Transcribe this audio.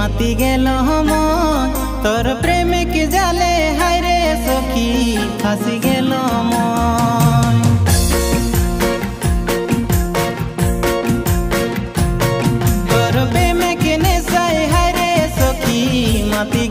माती गेल हम तोर प्रेम के जाले हाय रे सखी फांसी गेल मन तोर प्रेम के नेशाय हाय रे सखी माती